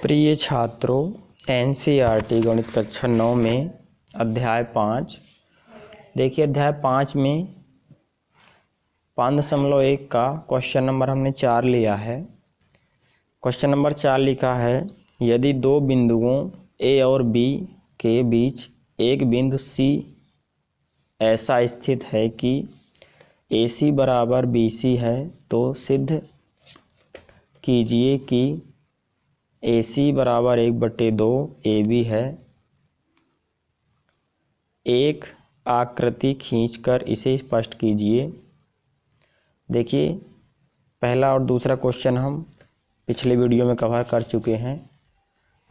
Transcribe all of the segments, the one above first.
प्रिय छात्रों, एनसीईआरटी गणित कक्षा 9 में अध्याय 5 देखिए। अध्याय 5 में 5.1 का क्वेश्चन नंबर हमने 4 लिया है। क्वेश्चन नंबर 4 लिखा है, यदि दो बिंदुओं ए और बी के बीच एक बिंदु सी ऐसा स्थित है कि AC बराबर BC है, तो सिद्ध कीजिए कि AC बराबर 1/2 AB है। एक आकृति खींचकर इसे स्पष्ट कीजिए। देखिए, पहला और दूसरा क्वेश्चन हम पिछले वीडियो में कवर कर चुके हैं।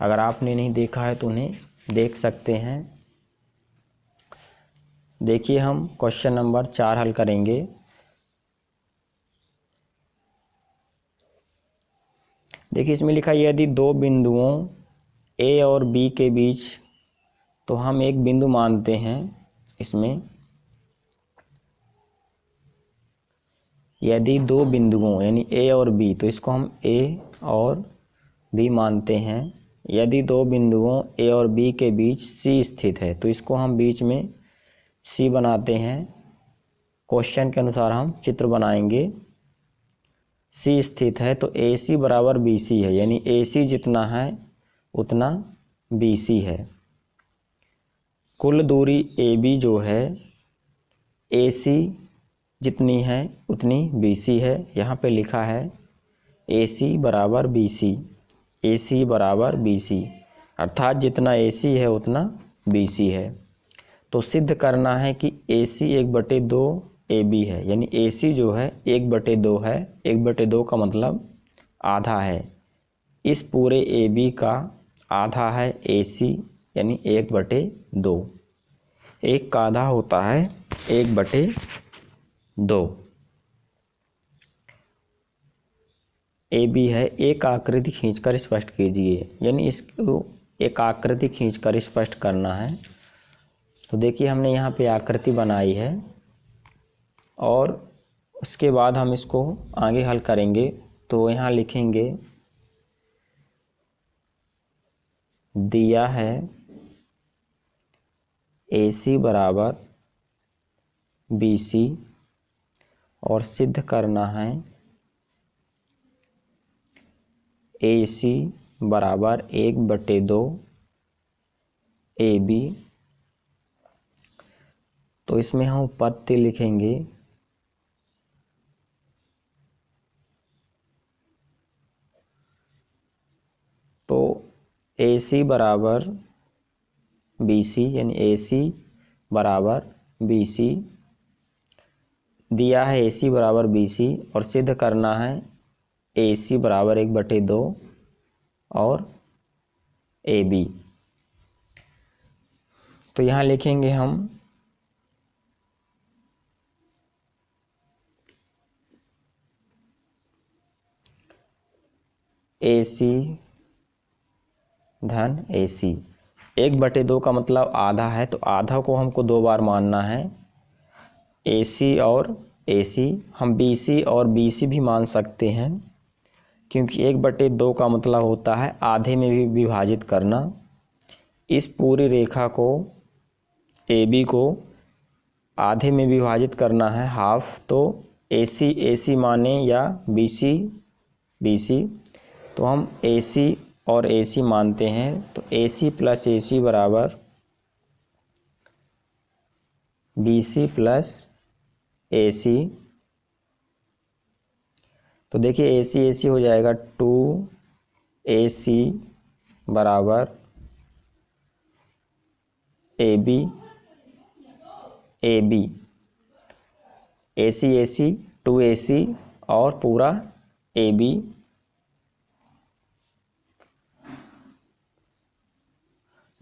अगर आपने नहीं देखा है तो उन्हें देख सकते हैं। देखिए, हम क्वेश्चन नंबर 4 हल करेंगे। देखिए, इसमें लिखा है, यदि दो बिंदुओं A और B के बीच, तो हम एक बिंदु मानते हैं। इसमें यदि दो बिंदुओं यानी A और B, तो इसको हम A और B मानते हैं। यदि दो बिंदुओं A और B के बीच C स्थित है, तो इसको हम बीच में C बनाते हैं। क्वेश्चन के अनुसार हम चित्र बनाएंगे। C स्थित है तो AC बराबर BC है, यानी AC जितना है उतना BC है। कुल दूरी AB जो है AC जितनी है उतनी BC है। यहाँ पे लिखा है AC बराबर BC, AC बराबर BC, अर्थात जितना AC है उतना BC है। तो सिद्ध करना है कि AC 1/2 AB है, यानी AC जो है 1/2 है। 1/2 का मतलब आधा है। इस पूरे AB का आधा है AC, यानी 1/2। एक का आधा होता है 1/2। AB है। एक आकृति खींचकर स्पष्ट कीजिए, यानी इसको एक आकृति खींचकर स्पष्ट करना है। तो देखिए, हमने यहाँ पे आकृति बनाई है और उसके बाद हम इसको आगे हल करेंगे। तो यहाँ लिखेंगे, दिया है AC बराबर BC और सिद्ध करना है AC बराबर 1/2 AB। तो इसमें हम उत्पत्ति लिखेंगे, तो AC बराबर BC, यानी AC बराबर BC। दिया है AC बराबर BC और सिद्ध करना है AC बराबर 1/2 और AB। तो यहाँ लिखेंगे हम AC धन AC। 1/2 का मतलब आधा है, तो आधा को हमको 2 बार मानना है। AC और AC हम BC और BC भी मान सकते हैं, क्योंकि 1/2 का मतलब होता है आधे में भी विभाजित करना। इस पूरी रेखा को AB को आधे में विभाजित करना है, हाफ। तो AC AC माने या BC BC, तो हम AC और AC मानते हैं। तो AC प्लस AC बराबर BC प्लस AC। तो देखिए, AC AC हो जाएगा 2AC बराबर AB AB। AC AC 2AC और पूरा AB।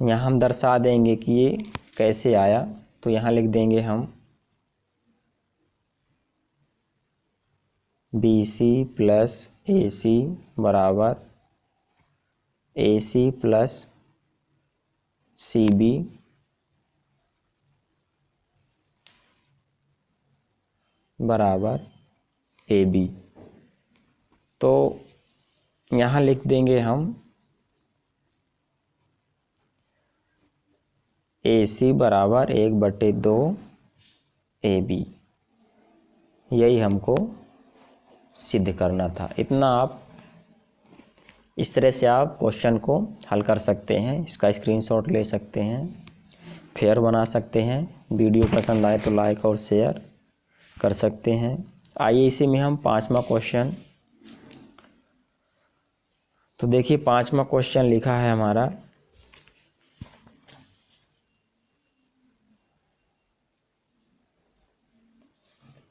यहाँ हम दर्शा देंगे कि ये कैसे आया। तो यहाँ लिख देंगे हम BC प्लस AC बराबर AC प्लस CB बराबर AB। तो यहाँ लिख देंगे हम AC बराबर 1/2 AB, यही हमको सिद्ध करना था। इतना आप इस तरह से आप क्वेश्चन को हल कर सकते हैं, इसका स्क्रीनशॉट ले सकते हैं, फेयर बना सकते हैं। वीडियो पसंद आए तो लाइक और शेयर कर सकते हैं। आइए इसी में हम 5वां क्वेश्चन, तो देखिए 5वां क्वेश्चन लिखा है हमारा,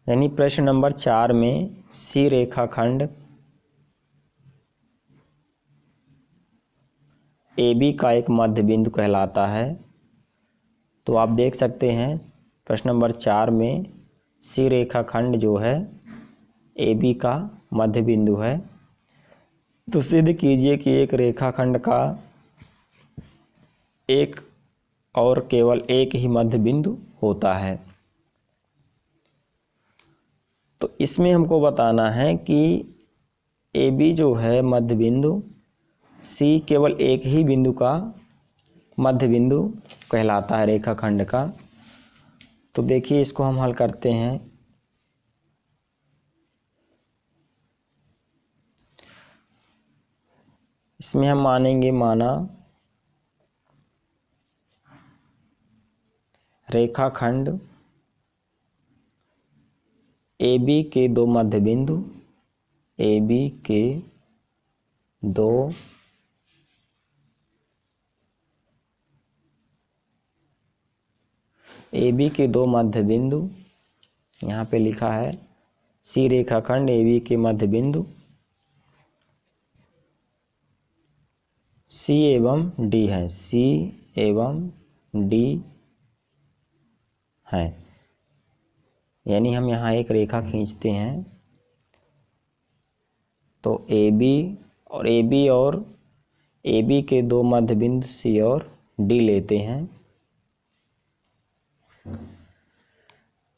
यानी प्रश्न नंबर 4 में सी रेखाखंड AB का एक मध्य बिंदु कहलाता है। तो आप देख सकते हैं प्रश्न नंबर 4 में सी रेखाखंड जो है AB का मध्य बिंदु है। तो सिद्ध कीजिए कि एक रेखाखंड का एक और केवल एक ही मध्य बिंदु होता है। तो इसमें हमको बताना है कि AB जो है मध्य बिंदु, C केवल एक ही बिंदु का मध्य बिंदु कहलाता है रेखाखंड का। तो देखिए इसको हम हल करते हैं। इसमें हम माना रेखाखंड AB के दो मध्य बिंदु, AB के दो मध्य बिंदु, यहाँ पे लिखा है सी रेखाखंड AB के मध्य बिंदु C एवं D है, C एवं D है। यानी हम यहाँ एक रेखा खींचते हैं, तो AB के दो मध्य बिंदु C और D लेते हैं।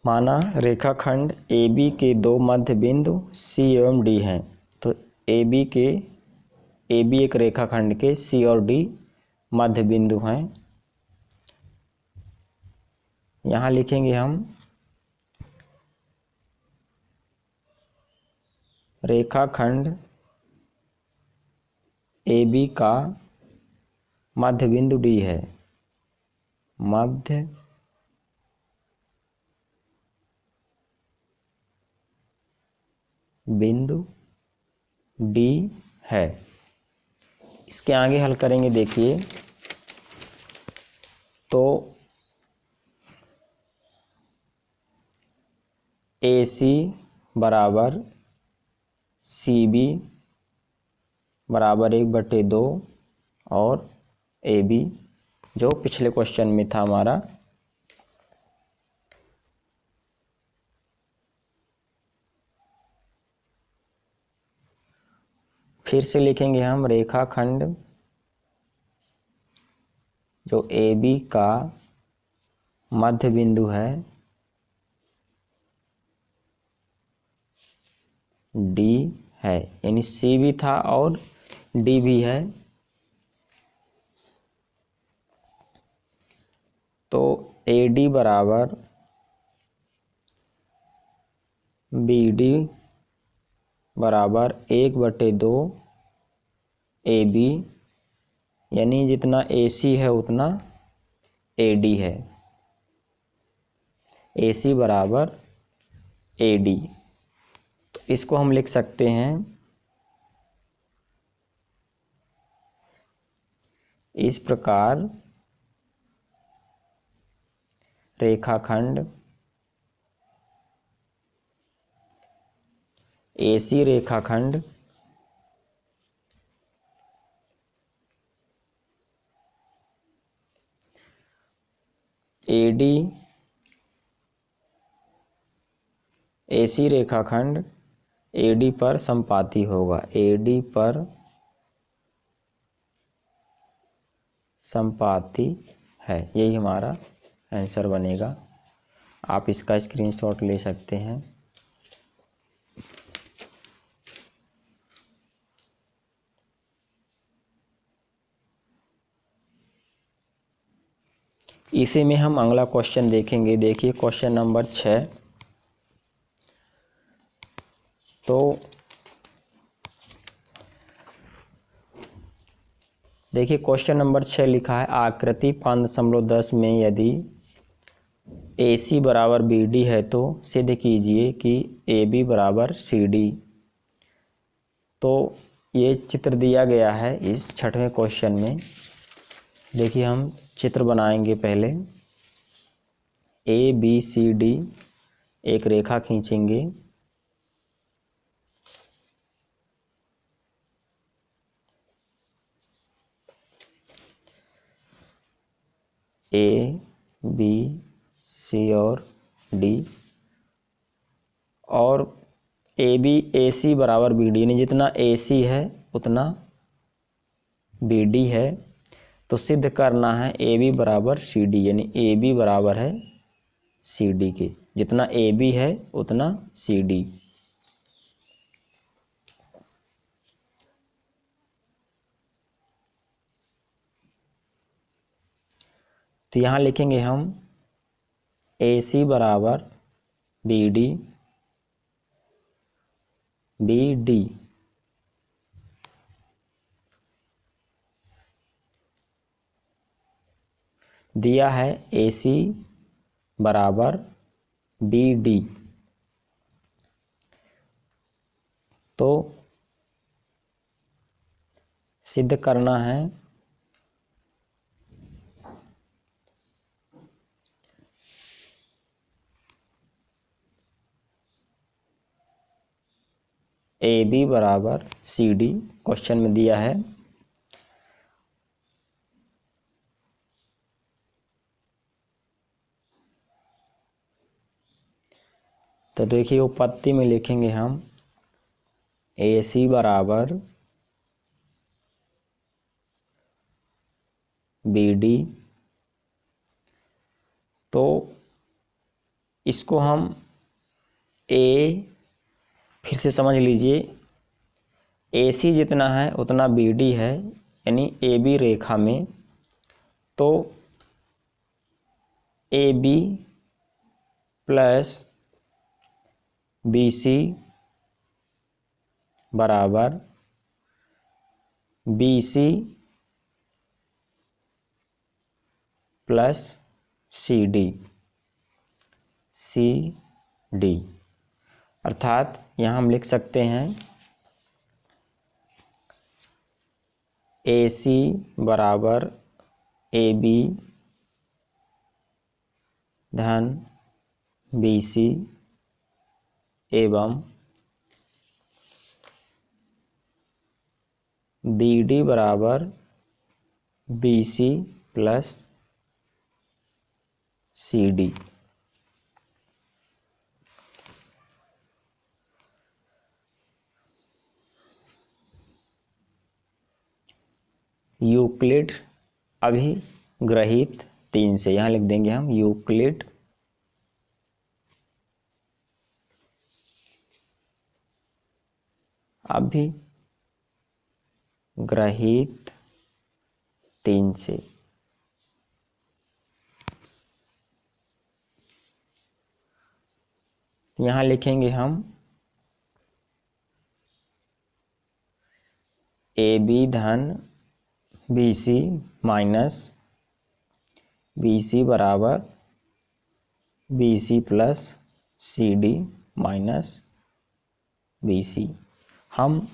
माना रेखाखंड AB के दो मध्य बिंदु C एवं D हैं। तो AB एक रेखाखंड के C और D मध्य बिंदु हैं। यहाँ लिखेंगे हम रेखाखंड AB का मध्य बिंदु D है, मध्य बिंदु D है। इसके आगे हल करेंगे। देखिए तो AC बराबर CB बराबर 1/2 और AB जो पिछले क्वेश्चन में था हमारा, फिर से लिखेंगे हम रेखाखंड जो AB का मध्य बिंदु है D है, यानी C भी था और D भी है। तो AD बराबर BD बराबर 1/2 AB, यानी जितना AC है उतना AD है, AC बराबर AD। तो इसको हम लिख सकते हैं इस प्रकार, रेखाखंड AC रेखाखंड AD AC रेखाखंड AD पर संपाती होगा, AD पर संपाती है, यही हमारा आंसर बनेगा। आप इसका स्क्रीनशॉट ले सकते हैं। इसी में हम अगला क्वेश्चन देखेंगे। देखिए क्वेश्चन नंबर 6। तो देखिए क्वेश्चन नंबर 6 लिखा है, आकृति 5.10 में यदि AC बराबर BD है तो सिद्ध कीजिए कि AB बराबर CD। तो ये चित्र दिया गया है इस 6वें क्वेश्चन में। देखिए हम चित्र बनाएंगे। पहले ABCD एक रेखा खींचेंगे। ABC और D, और AC बराबर BD, यानी जितना AC है उतना BD है। तो सिद्ध करना है AB बराबर CD, यानी AB बराबर है CD के। जितना AB है उतना CD। तो यहाँ लिखेंगे हम AC बराबर BD दिया है AC बराबर BD। तो सिद्ध करना है AB बराबर CD। क्वेश्चन में दिया है। तो देखिए उपपत्ति में लिखेंगे हम AC बराबर BD। तो इसको हम फिर से समझ लीजिए, AC जितना है उतना BD है, यानी AB रेखा में। तो AB प्लस BC बराबर BC प्लस CD। अर्थात यहाँ हम लिख सकते हैं AC बराबर AB धन BC एवं BD बराबर BC प्लस CD। यूक्लिड अभिग्रहित 3 से, यहाँ लिख देंगे हम यूक्लिड अभिग्रहित 3 से। यहाँ लिखेंगे हम AB धन BC माइनस BC बराबर BC plus CD minus BC। हम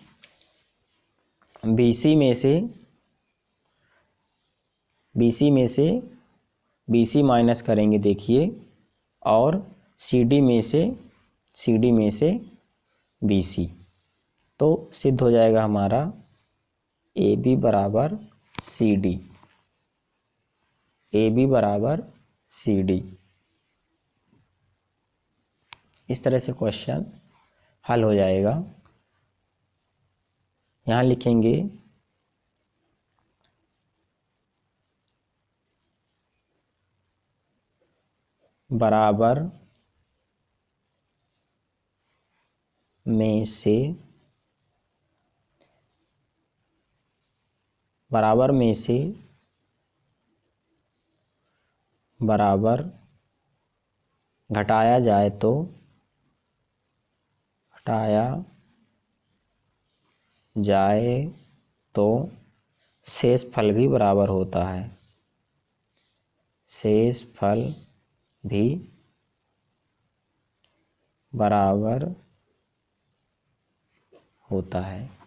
BC में से BC माइनस करेंगे देखिए, और CD में से BC। तो सिद्ध हो जाएगा हमारा AB बराबर CD। AB बराबर CD। इस तरह से क्वेश्चन हल हो जाएगा। यहाँ लिखेंगे बराबर में से बराबर घटाया जाए तो शेष फल भी बराबर होता है। शेष फल भी बराबर होता है।